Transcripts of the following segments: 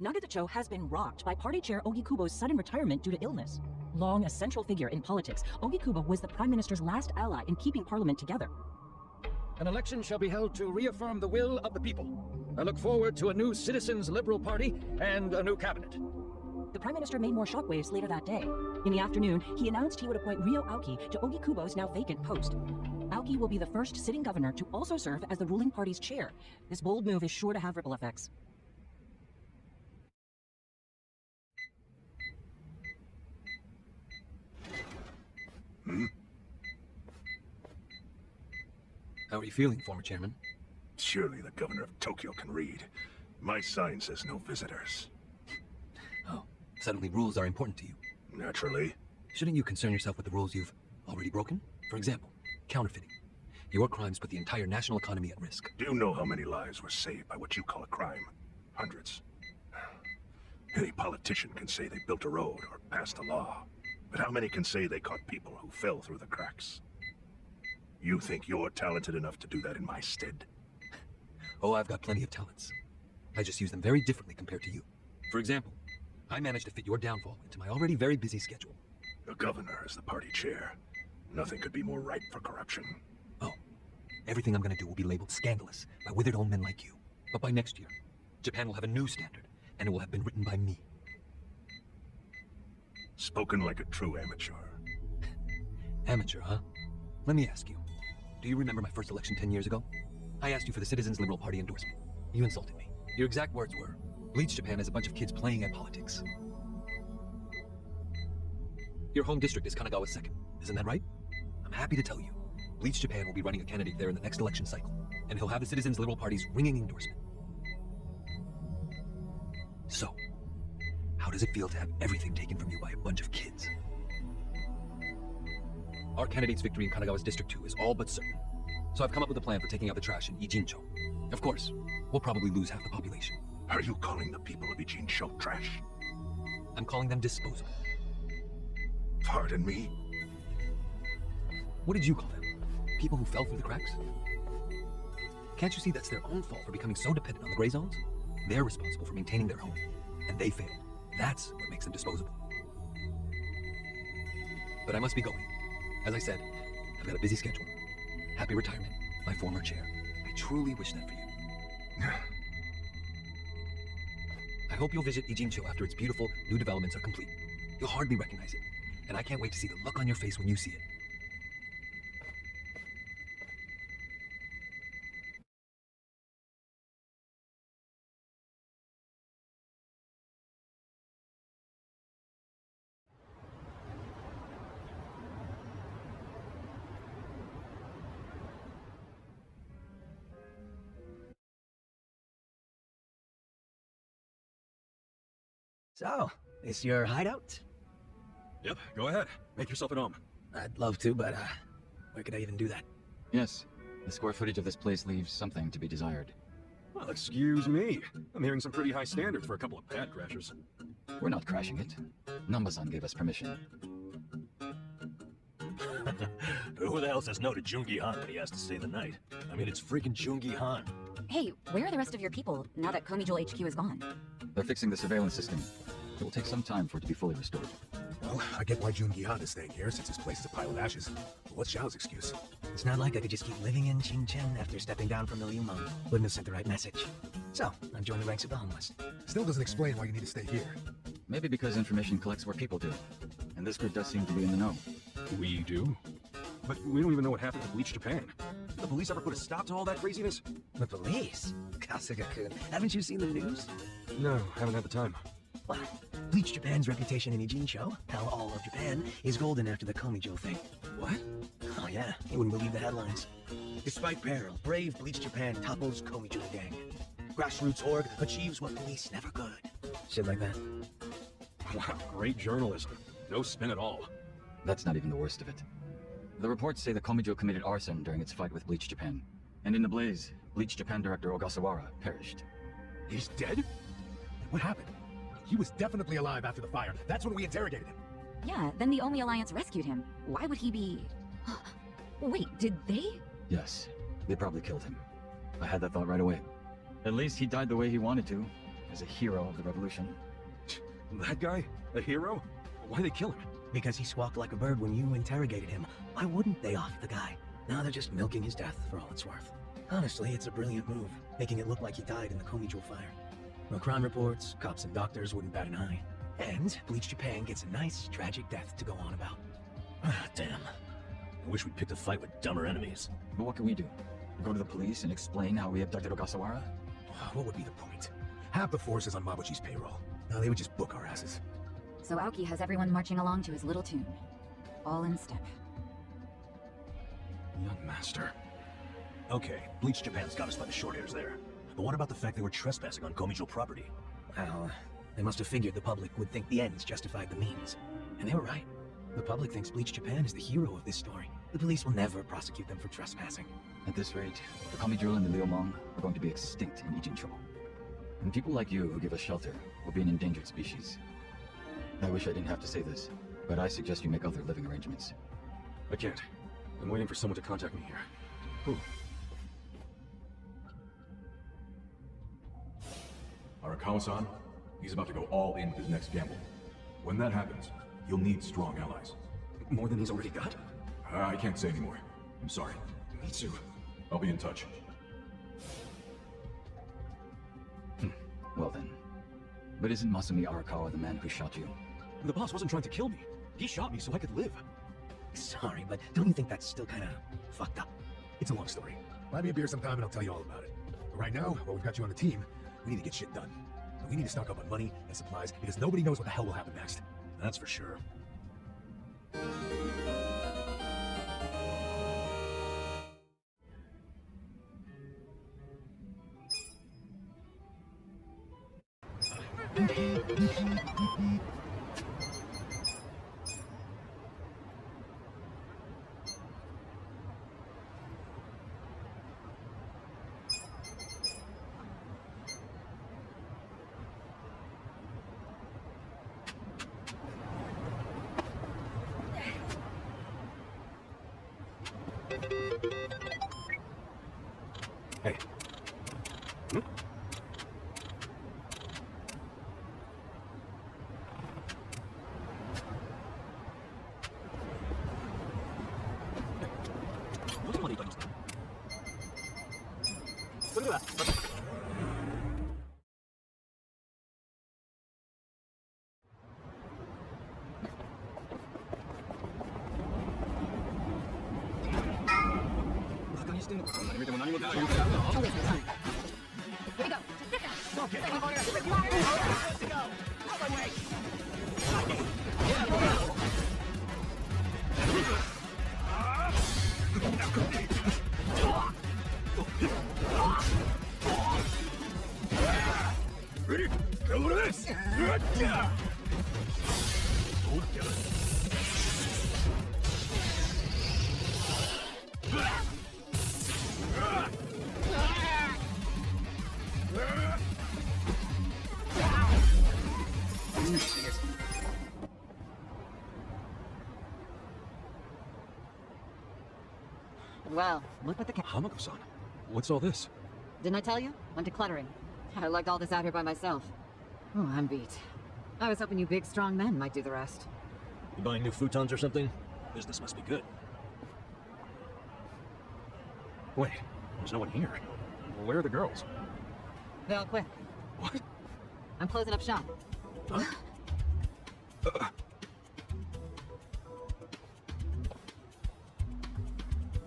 Nagatacho has been rocked by party chair Ogikubo's sudden retirement due to illness. Long a central figure in politics, Ogikubo was the Prime Minister's last ally in keeping Parliament together. An election shall be held to reaffirm the will of the people. I look forward to a new Citizens Liberal Party and a new cabinet. The Prime Minister made more shockwaves later that day. In the afternoon, he announced he would appoint Ryo Aoki to Ogikubo's now vacant post. Aoki will be the first sitting governor to also serve as the ruling party's chair. This bold move is sure to have ripple effects. How are you feeling, former chairman? Surely the governor of Tokyo can read. My sign says no visitors. Oh, suddenly rules are important to you. Naturally. Shouldn't you concern yourself with the rules you've already broken? For example, counterfeiting. Your crimes put the entire national economy at risk. Do you know how many lives were saved by what you call a crime? Hundreds. Any politician can say they built a road or passed a law. But how many can say they caught people who fell through the cracks? You think you're talented enough to do that in my stead? Oh, I've got plenty of talents. I just use them very differently compared to you. For example, I managed to fit your downfall into my already very busy schedule. The governor is the party chair. Nothing could be more ripe for corruption. Oh, everything I'm gonna do will be labeled scandalous by withered old men like you. But by next year, Japan will have a new standard, and it will have been written by me. Spoken like a true amateur. Amateur, huh? Let me ask you. Do you remember my first election 10 years ago? I asked you for the Citizens Liberal Party endorsement. You insulted me. Your exact words were, Bleach Japan is a bunch of kids playing at politics. Your home district is Kanagawa's second, isn't that right? I'm happy to tell you, Bleach Japan will be running a candidate there in the next election cycle, and he'll have the Citizens Liberal Party's ringing endorsement. So, how does it feel to have everything taken from you by a bunch of kids? Our candidate's victory in Kanagawa's District 2 is all but certain. So I've come up with a plan for taking out the trash in Ijincho. Of course, we'll probably lose half the population. Are you calling the people of Ijincho trash? I'm calling them disposable. Pardon me? What did you call them? People who fell through the cracks? Can't you see that's their own fault for becoming so dependent on the gray zones? They're responsible for maintaining their home, and they failed. That's what makes them disposable. But I must be going. As I said, I've got a busy schedule. Happy retirement, my former chair. I truly wish that for you. I hope you'll visit Ijincho after its beautiful new developments are complete. You'll hardly recognize it, and I can't wait to see the look on your face when you see it. So, this your hideout? Yep, go ahead. Make yourself at home. I'd love to, but where could I even do that? Yes, the square footage of this place leaves something to be desired. Well, excuse me. I'm hearing some pretty high standards for a couple of pad crashers. We're not crashing it. Namba-san gave us permission. Who the hell says no to Jungi Han when he has to stay the night? I mean, it's freaking Jungi Han. Hey, where are the rest of your people, now that Komijul HQ is gone? They're fixing the surveillance system. It will take some time for it to be fully restored. Well, I get why Jungi Han is staying here, since his place is a pile of ashes. But what's Zhao's excuse? It's not like I could just keep living in Qingchen after stepping down from the Liumang. Wouldn't have sent the right message. So, I've joined the ranks of the homeless. Still doesn't explain why you need to stay here. Maybe because information collects where people do. And this group does seem to be in the know. We do? But we don't even know what happened to Bleach Japan. Did the police ever put a stop to all that craziness? The police? Kasuga-kun, haven't you seen the news? No, haven't had the time. What? Bleach Japan's reputation in Ijincho, how all of Japan, is golden after the Komijul thing. What? Oh yeah, you wouldn't believe the headlines. Despite peril, brave Bleach Japan topples Komijul gang. Grassroots org achieves what police never could. Shit like that. Wow, great journalism. No spin at all. That's not even the worst of it. The reports say the Komijul committed arson during its fight with Bleach Japan. And in the blaze, Bleach Japan director Ogasawara perished. He's dead? What happened? He was definitely alive after the fire. That's when we interrogated him. Yeah, then the Omi Alliance rescued him. Why would he be... Wait, did they? Yes, they probably killed him. I had that thought right away. At least he died the way he wanted to. as a hero of the revolution. That guy? A hero? Why'd they kill him? Because he squawked like a bird when you interrogated him. Why wouldn't they off the guy? Now they're just milking his death for all it's worth. Honestly, it's a brilliant move, making it look like he died in the Komijou fire. No crime reports, cops and doctors wouldn't bat an eye. And Bleach Japan gets a nice, tragic death to go on about. Ah, damn. I wish we'd picked a fight with dumber enemies. But what can we do? Go to the police and explain how we abducted Ogasawara? What would be the point? Half the force is on Mabuchi's payroll. Now they would just book our asses. So Aoki has everyone marching along to his little tune. All in step. Young master. Okay, Bleach Japan's got us by the short hairs there. But what about the fact they were trespassing on Komijou property? Well, they must have figured the public would think the ends justified the means. And they were right. The public thinks Bleach Japan is the hero of this story. The police will never prosecute them for trespassing. At this rate, the Komijou and the Liumang are going to be extinct in Ijincho. And people like you who give us shelter will be an endangered species. I wish I didn't have to say this, but I suggest you make other living arrangements. I can't. I'm waiting for someone to contact me here. Who? Arakawa-san, he's about to go all in with his next gamble. When that happens, you'll need strong allies. More than he's already got? I can't say anymore. I'm sorry. Me too. I'll be in touch. Well then. But isn't Masumi Arakawa the man who shot you? The boss wasn't trying to kill me. He shot me so I could live. Sorry, but don't you think that's still kinda fucked up? It's a long story. Buy me a beer sometime and I'll tell you all about it. But right now, while we've got you on the team, we need to get shit done. And we need to stock up on money and supplies because nobody knows what the hell will happen next. That's for sure. Hey. Well, look what the Hamako-san, what's all this? Didn't I tell you? I'm decluttering. I lugged all this out here by myself. Oh, I'm beat. I was hoping you big, strong men might do the rest. You buying new futons or something? Business must be good. Wait, there's no one here. Where are the girls? They all quit. What? I'm closing up shop. Huh?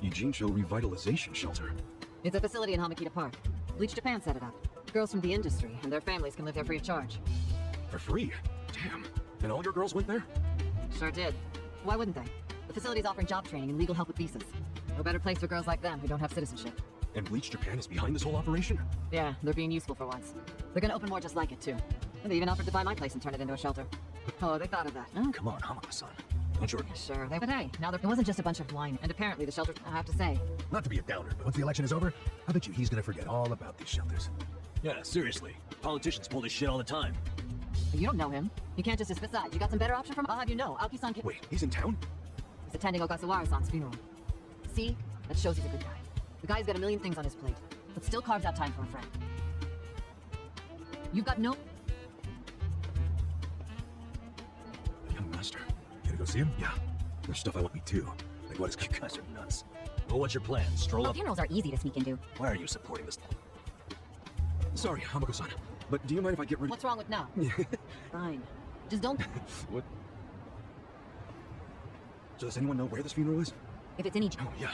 Ijincho Revitalization Shelter. It's a facility in Hamakita Park. Bleach Japan set it up. Girls from the industry and their families can live there free of charge. For free? Damn. And all your girls went there? Sure did. Why wouldn't they? The facility's offering job training and legal help with visas. No better place for girls like them who don't have citizenship. And Bleach Japan is behind this whole operation? Yeah, they're being useful for once. They're gonna open more just like it, too. And they even offered to buy my place and turn it into a shelter. Oh, they thought of that. Huh? Come on, Hamako-san. Don't you... Sure, but hey, now it wasn't just a bunch of whining. And apparently the shelter, I have to say. Not to be a downer, but once the election is over, I bet you he's gonna forget all about these shelters. Yeah, seriously. Politicians pull this shit all the time. You don't know him. You can't just besides. You got some better option from him? I'll have you know, Aoki-san can— Wait, he's in town? He's attending Ogasawara-san's funeral. See? That shows he's a good guy. The guy's got a million things on his plate, but still carves out time for a friend. You've got no... The young master. You gonna go see him? Yeah. There's stuff I want me too. Like what is... You guys are nuts. Well, what's your plan? Stroll Well, up? funerals are easy to sneak into. Why are you supporting this? Sorry, Hamako-san. But do you mind if I get rid of... What's wrong with now? Fine. Just don't... What? So does anyone know where this funeral is? If it's in each... Oh, yeah.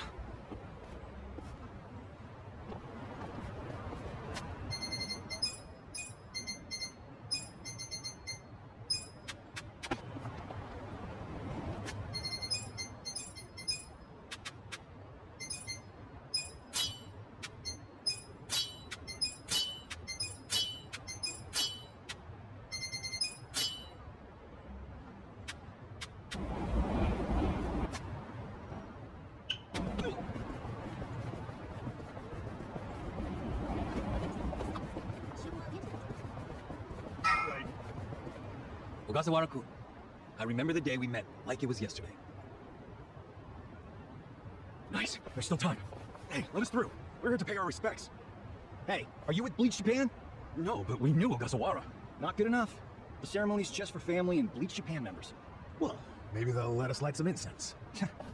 Ogasawara-kun, I remember the day we met like it was yesterday. Nice. There's still time. Hey, let us through. We're here to pay our respects. Hey, are you with Bleach Japan? No, but we knew Ogasawara. Not good enough. The ceremony's just for family and Bleach Japan members. Well, maybe they'll let us light some incense.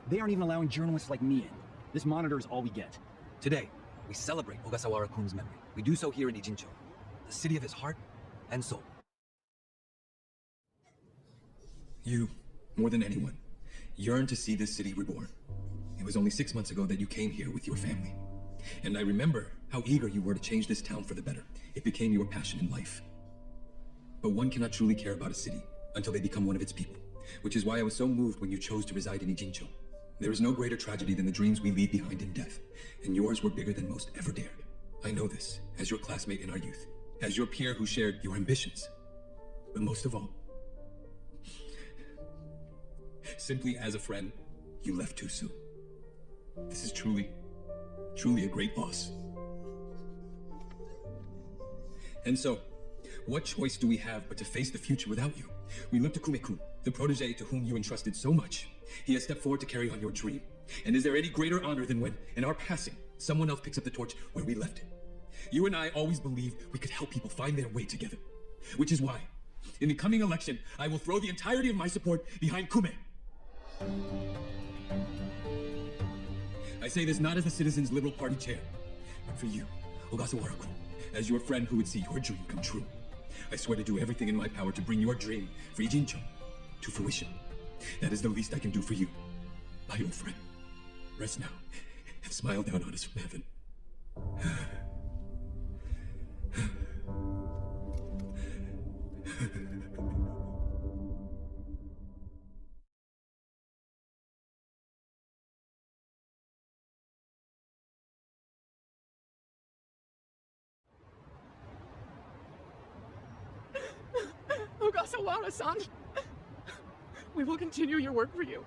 They aren't even allowing journalists like me in. This monitor is all we get. Today, we celebrate Ogasawara-kun's memory. We do so here in Ijincho, the city of his heart and soul. You, more than anyone, yearn to see this city reborn. It was only 6 months ago that you came here with your family. And I remember how eager you were to change this town for the better. It became your passion in life. But one cannot truly care about a city until they become one of its people, which is why I was so moved when you chose to reside in Ijincho. There is no greater tragedy than the dreams we leave behind in death, and yours were bigger than most ever dared. I know this, as your classmate in our youth, as your peer who shared your ambitions. But most of all, simply as a friend, you left too soon. This is truly a great loss. And so, what choice do we have but to face the future without you? We look to Kume-kun, the protege to whom you entrusted so much. He has stepped forward to carry on your dream. And is there any greater honor than when, in our passing, someone else picks up the torch where we left it? You and I always believed we could help people find their way together. Which is why, in the coming election, I will throw the entirety of my support behind Kume. I say this not as the Citizens Liberal Party chair, but for you, Ogasawara-kun, as your friend who would see your dream come true. I swear to do everything in my power to bring your dream for Ijincho to fruition. That is the least I can do for you, my old friend. Rest now and smile down on us from heaven. Ogasawara-san, we will continue your work for you.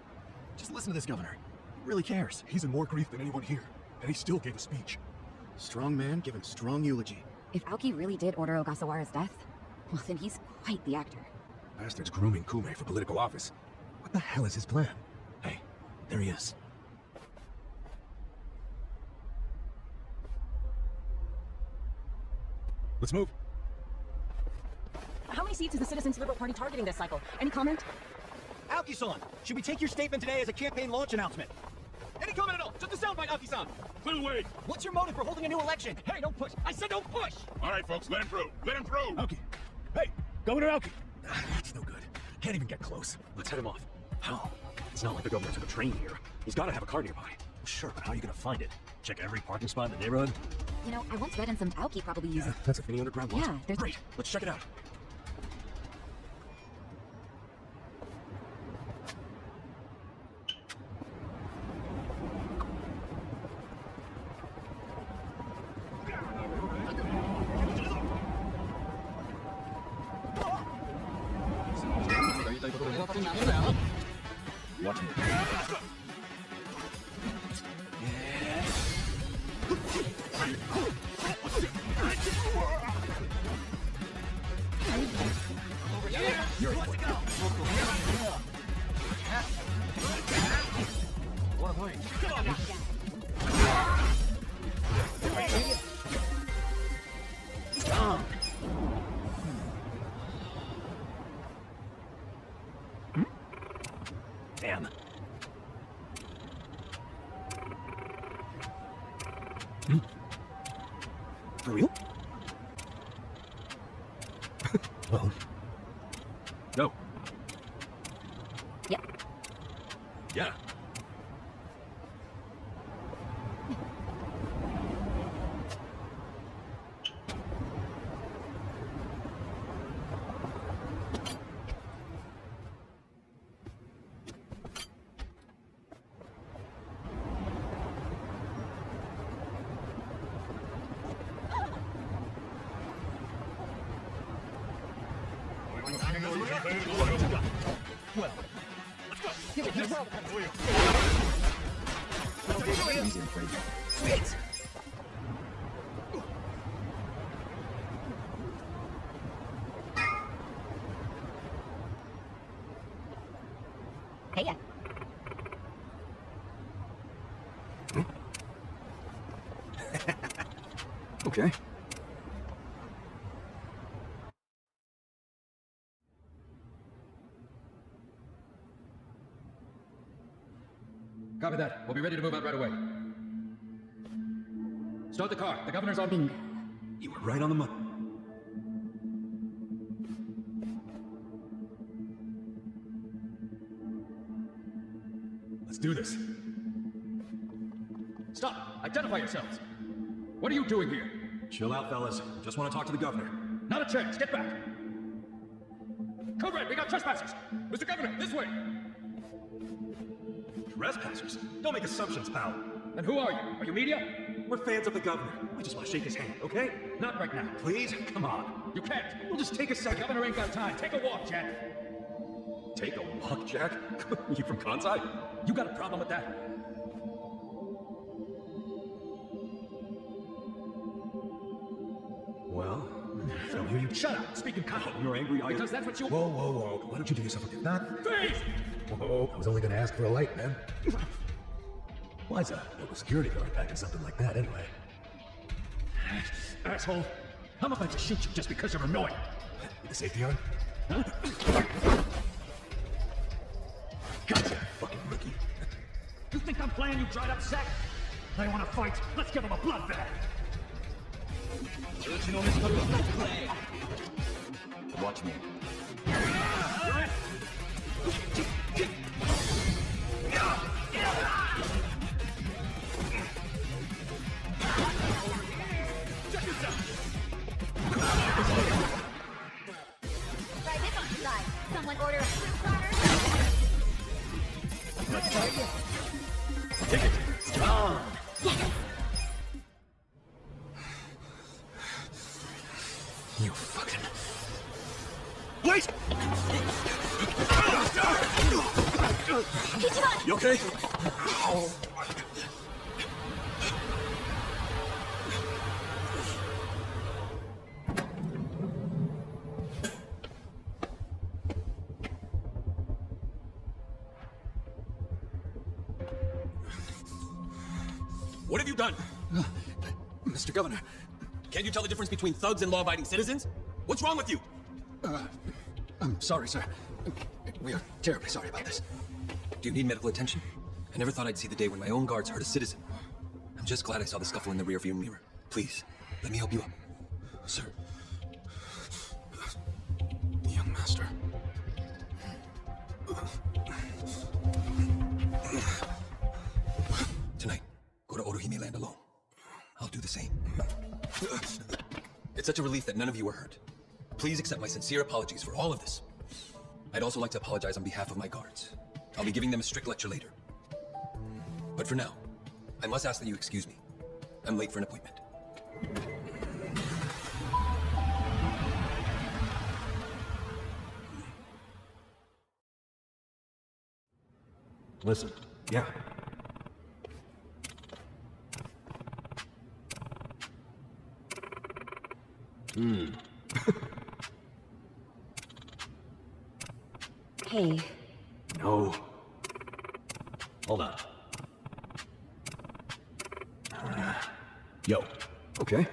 Just listen to this governor. He really cares. He's in more grief than anyone here, and he still gave a speech. Strong man giving strong eulogy. If Aoki really did order Ogasawara's death, well then he's quite the actor. Bastard's grooming Kume for political office. What the hell is his plan? Hey, there he is. Let's move. How many seats is the Citizens Liberal Party targeting this cycle? Any comment? Aoki-san, should we take your statement today as a campaign launch announcement? Any comment at all? Just a soundbite, Aoki-san. Clear the way. What's your motive for holding a new election? Hey, don't push. I said don't push. All right, folks, let him through. Let him through. Aoki. Hey, Governor Aoki. That's no good. Can't even get close. Let's head him off. How? It's not like the governor took a train here. He's got to have a car nearby. Sure, but how are you gonna find it? Check every parking spot in the neighborhood? You know, I once read in some Aoki probably uses... That's a Finny underground lot. Yeah, there's... Great, let's check it out. Watch him. You're let's go. For real? Well... No. Yep. Yeah. Sweet. Hey, yeah. Okay. Copy that. We'll be ready to move out right away. Start the car. The governor's on... Bingo. You were right on the money. Let's do this. Stop! Identify yourselves! What are you doing here? Chill out, fellas. Just want to talk to the governor. Not a chance. Get back! Code Red, we got trespassers! Mr. Governor, this way! Trespassers? Don't make assumptions, pal. And who are you? Are you media? We're fans of the governor. We just want to shake his hand, okay? Not right now. Please? Come on. You can't! We'll just take a The second. governor ain't got time. Take a walk, Jack! Take a walk, Jack? You from Kansai? You got a problem with that? Well, I don't hear you. Shut up! Speaking kind. You're angry, are you? Because that's what you... Whoa, whoa, whoa. Why don't you do yourself a gift? Not... Freeze! Whoa, I was only gonna ask for a light, man. Why's a local security guard packing something like that, anyway? Asshole! I'm about to shoot you just because you're annoying! With the safety on? Huh? Gotcha, fucking rookie. You think I'm playing, you dried up sack? I want to fight. Let's give him a bloodbath! Watch me. Try this on the side. Someone order a fruit platter? Let's try again. Take it. Strong. You fucking... Wait! You okay? What have you done? Mr. Governor. Can't you tell the difference between thugs and law-abiding citizens? What's wrong with you? I'm sorry, sir. We are terribly sorry about this. Do you need medical attention? I never thought I'd see the day when my own guards hurt a citizen. I'm just glad I saw the scuffle in the rearview mirror. Please, let me help you up. Sir. Young master. Tonight, go to Otohime Land alone. I'll do the same. It's such a relief that none of you were hurt. Please accept my sincere apologies for all of this. I'd also like to apologize on behalf of my guards. I'll be giving them a strict lecture later. But for now, I must ask that you excuse me. I'm late for an appointment. Listen. Yeah. Hey. No. Hold on. Yo. Okay.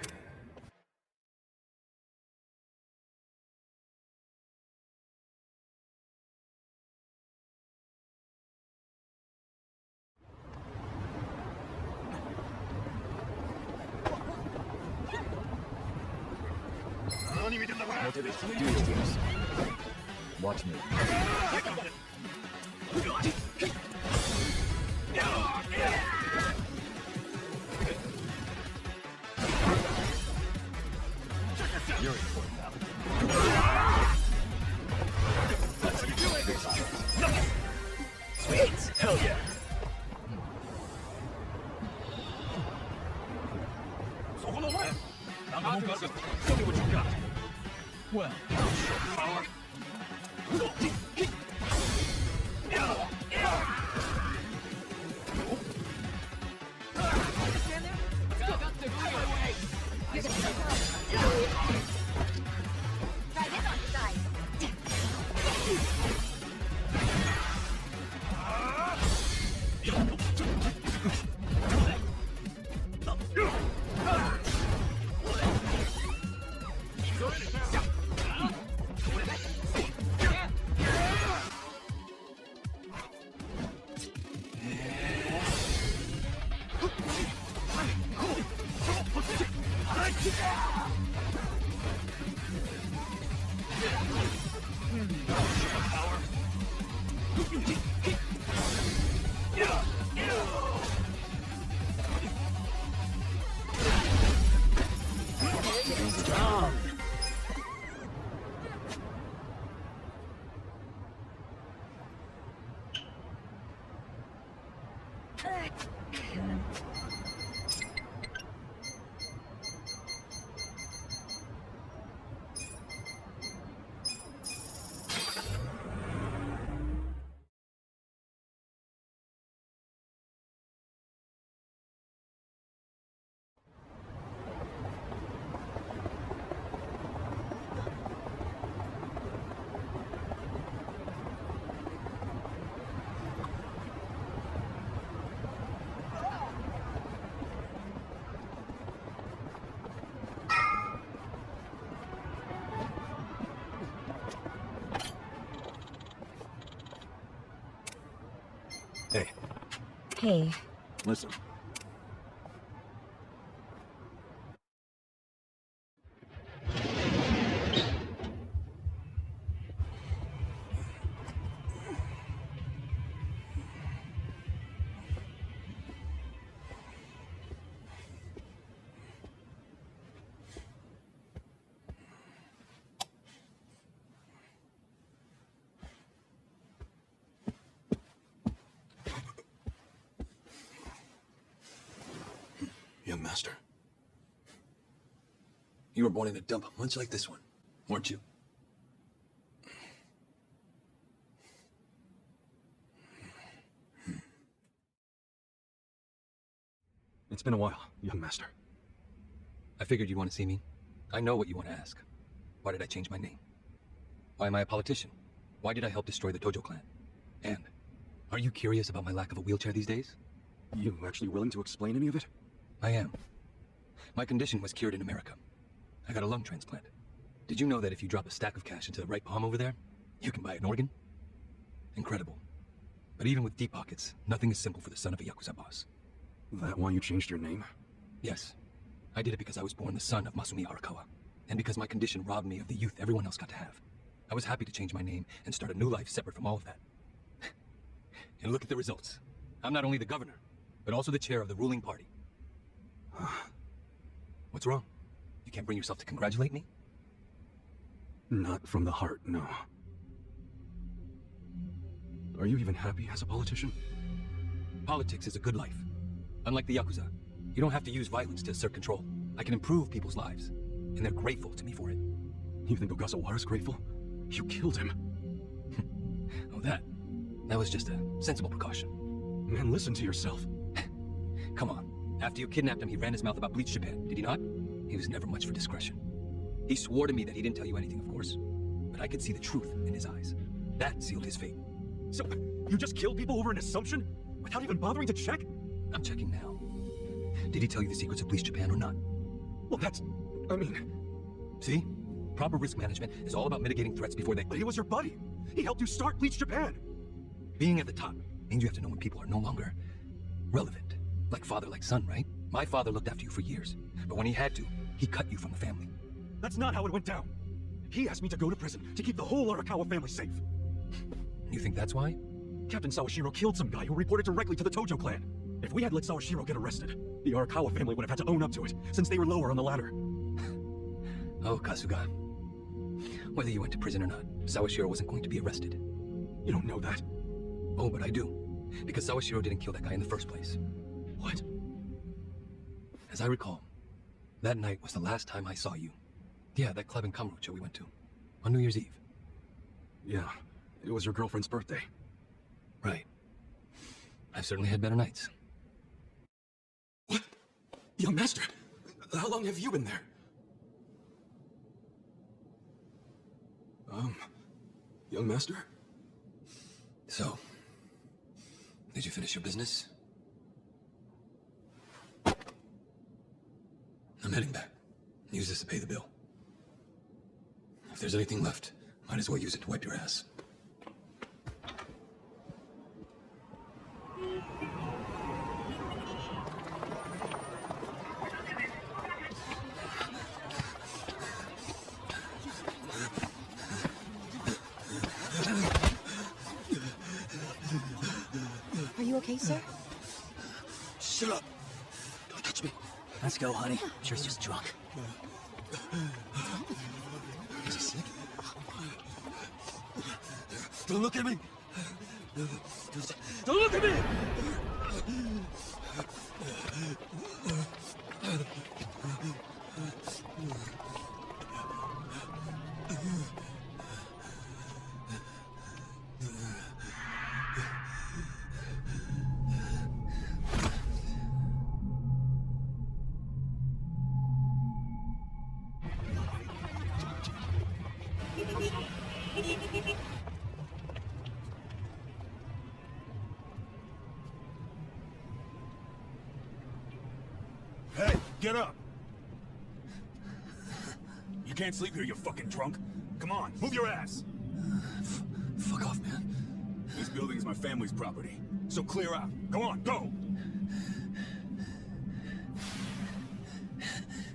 Motivation, do your things. Watch me. You're in for it now. That's how you do it. Sweet! Hell yeah! Show me what you got. Well, power. Hey. Hey. Listen. Young master. You were born in a dump much like this one, weren't you? It's been a while, young master. I figured you'd want to see me. I know what you want to ask. Why did I change my name? Why am I a politician? Why did I help destroy the Tojo clan? And are you curious about my lack of a wheelchair these days? You actually willing to explain any of it? I am. My condition was cured in America. I got a lung transplant. Did you know that if you drop a stack of cash into the right palm over there, you can buy an organ? Incredible. But even with deep pockets, nothing is simple for the son of a Yakuza boss. That why you changed your name? Yes. I did it because I was born the son of Masumi Arakawa, and because my condition robbed me of the youth everyone else got to have. I was happy to change my name and start a new life separate from all of that. And look at the results. I'm not only the governor, but also the chair of the ruling party. What's wrong? You can't bring yourself to congratulate me? Not from the heart, no. Are you even happy as a politician? Politics is a good life. Unlike the Yakuza, you don't have to use violence to assert control. I can improve people's lives, and they're grateful to me for it. You think Ogasawara's grateful? You killed him. Oh, that was just a sensible precaution. Man, listen to yourself. Come on. After you kidnapped him, he ran his mouth about Bleach Japan, did he not? He was never much for discretion. He swore to me that he didn't tell you anything, of course. But I could see the truth in his eyes. That sealed his fate. So, you just killed people over an assumption? Without even bothering to check? I'm checking now. Did he tell you the secrets of Bleach Japan or not? Well, that's... I mean... See? Proper risk management is all about mitigating threats before they... But he was your buddy. He helped you start Bleach Japan. Being at the top means you have to know when people are no longer relevant. Like father, like son, right? My father looked after you for years. But when he had to, he cut you from the family. That's not how it went down. He asked me to go to prison to keep the whole Arakawa family safe. You think that's why? Captain Sawashiro killed some guy who reported directly to the Tojo clan. If we had let Sawashiro get arrested, the Arakawa family would have had to own up to it, since they were lower on the ladder. Oh, Kasuga. Whether you went to prison or not, Sawashiro wasn't going to be arrested. You don't know that. Oh, but I do. Because Sawashiro didn't kill that guy in the first place. What? As I recall, that night was the last time I saw you. Yeah, that club in Kamurocho we went to. On New Year's Eve. Yeah, it was your girlfriend's birthday. Right. I've certainly had better nights. What? Young master, how long have you been there? Young master? So, did you finish your business? I'm heading back. Use this to pay the bill. If there's anything left, might as well use it to wipe your ass. Are you okay, sir? Shut up! Don't touch me. Let's go, honey. I'm sure he's just drunk. Is he sick? Don't look at me! Don't look at me! Hey, get up! You can't sleep here, you fucking drunk. Come on, move your ass! Fuck off, man. This building is my family's property, so clear out. Go on, go!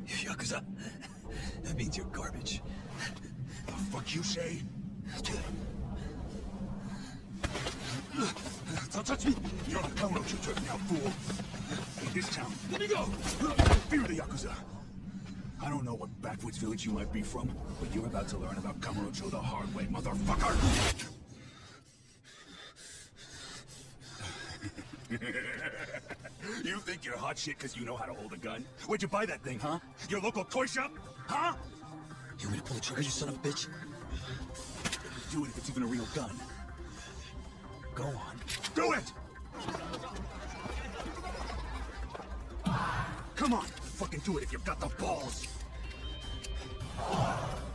Yakuza. That means you're garbage. The fuck you say? Don't touch me! You're on a Kamurocho trip now, fool! In this town, let me go! Fear the Yakuza! I don't know what backwoods village you might be from, but you're about to learn about Kamurocho the hard way, motherfucker! You think you're hot shit because you know how to hold a gun? Where'd you buy that thing, huh? Your local toy shop? Huh? You want me to pull the trigger, you son of a bitch? Do it if it's even a real gun. Go on. Do it! Come on! Fucking do it if you've got the balls!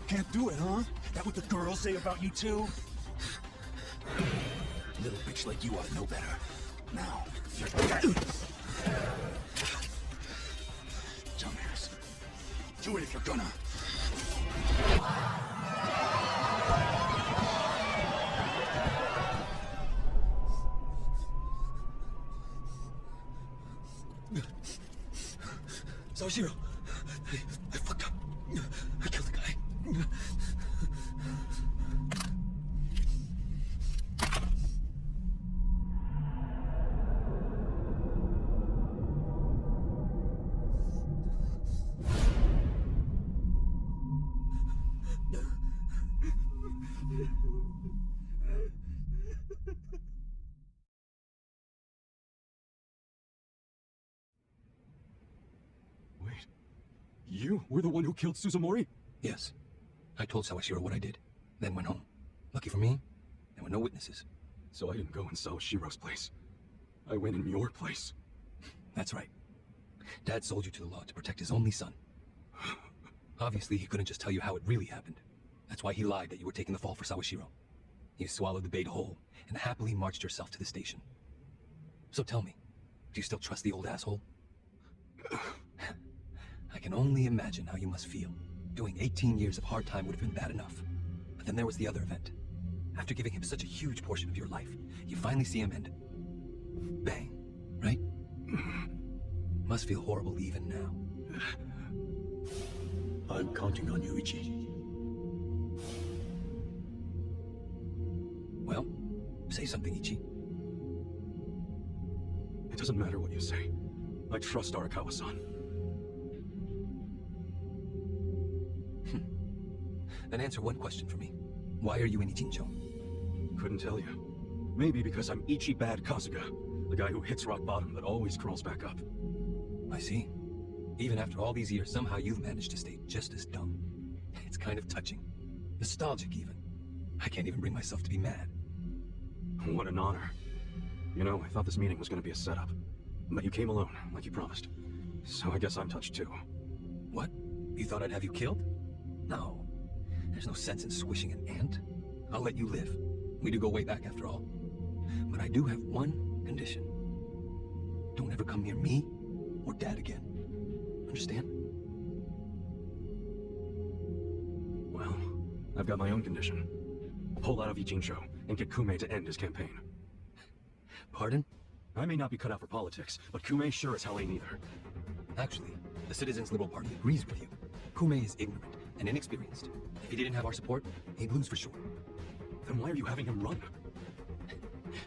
Can't do it, huh? That what the girls say about you too? Little bitch like you ought to know better. Now, you're dead! Dumbass. Do it if you're gonna. Sawashiro, I fucked up. I killed the guy. You were the one who killed Suzumori? Yes. I told Sawashiro what I did, then went home. Lucky for me, there were no witnesses. So I didn't go in Sawashiro's place. I went in your place. That's right. Dad sold you to the law to protect his only son. Obviously, he couldn't just tell you how it really happened. That's why he lied that you were taking the fall for Sawashiro. You swallowed the bait whole and happily marched yourself to the station. So tell me, do you still trust the old asshole? I can only imagine how you must feel. Doing 18 years of hard time would have been bad enough. But then there was the other event. After giving him such a huge portion of your life, you finally see him and... bang, right? Must feel horrible even now. I'm counting on you, Ichi. Say something, Ichi. It doesn't matter what you say. I trust Arakawa-san. Then answer one question for me. Why are you in Ichincho? Couldn't tell you. Maybe because I'm Ichi Bad Kasuga, the guy who hits rock bottom but always crawls back up. I see. Even after all these years, somehow you've managed to stay just as dumb. It's kind of touching. Nostalgic, even. I can't even bring myself to be mad. What an honor. You know, I thought this meeting was going to be a setup. But you came alone, like you promised. So I guess I'm touched too. What? You thought I'd have you killed? No. There's no sense in swishing an ant. I'll let you live. We do go way back after all. But I do have one condition. Don't ever come near me or Dad again. Understand? Well, I've got my own condition. Pull out of Ichincho and get Kume to end his campaign. Pardon? I may not be cut out for politics, but Kume sure as hell ain't either. Actually, the Citizens Liberal Party agrees with you. Kume is ignorant and inexperienced. If he didn't have our support, he'd lose for sure. Then why are you having him run?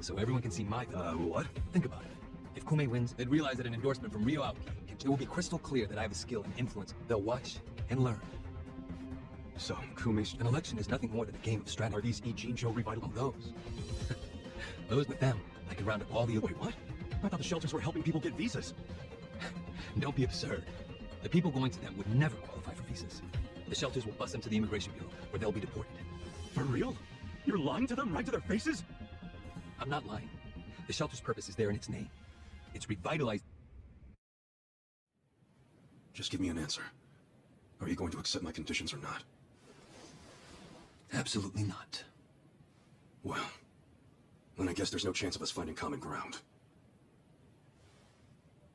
So everyone can see my what? Think about it. If Kume wins, they'd realize that an endorsement from Ryo Aoki, it will be crystal clear that I have a skill and influence. They'll watch and learn. So, Kume's... An election is nothing more than a game of strategy. Are these Ichincho revitalized? Oh, those with them, I can round up all the... Wait, what? I thought the shelters were helping people get visas. Don't be absurd. The people going to them would never qualify for visas. The shelters will bus them to the Immigration Bureau, where they'll be deported. For real? You're lying to them right to their faces? I'm not lying. The shelter's purpose is there in its name. It's revitalized... Just give me an answer. Are you going to accept my conditions or not? Absolutely not. Well, then I guess there's no chance of us finding common ground.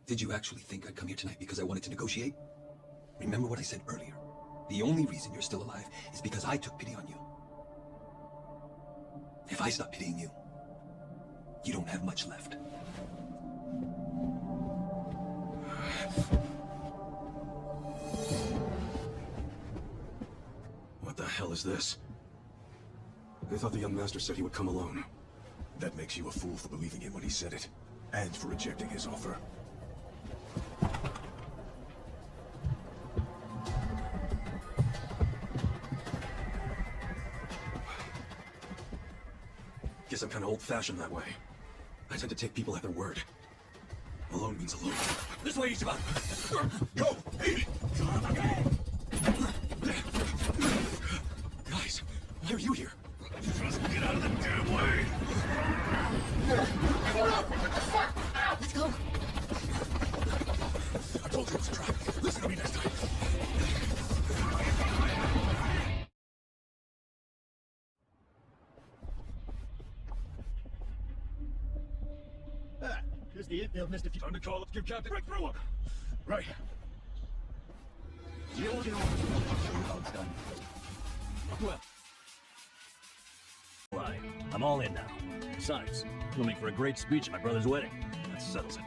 Did you actually think I'd come here tonight because I wanted to negotiate? Remember what I said earlier. The only reason you're still alive is because I took pity on you. If I stop pitying you, you don't have much left. What the hell is this? I thought the young master said he would come alone. That makes you a fool for believing him when he said it, and for rejecting his offer. Guess I'm kind of old-fashioned that way. I tend to take people at their word. Alone means alone. This way, Ichiban! Go! Guys, why are you here? Just get out of the damn way! Let's go. I told you it was a trap. Listen to me next time. Here's the infield, Mr. Time to call up your captain. Break through him! Right. Oh, it's done. Well. Right. I'm all in now. Besides, it'll make for a great speech at my brother's wedding. That settles it.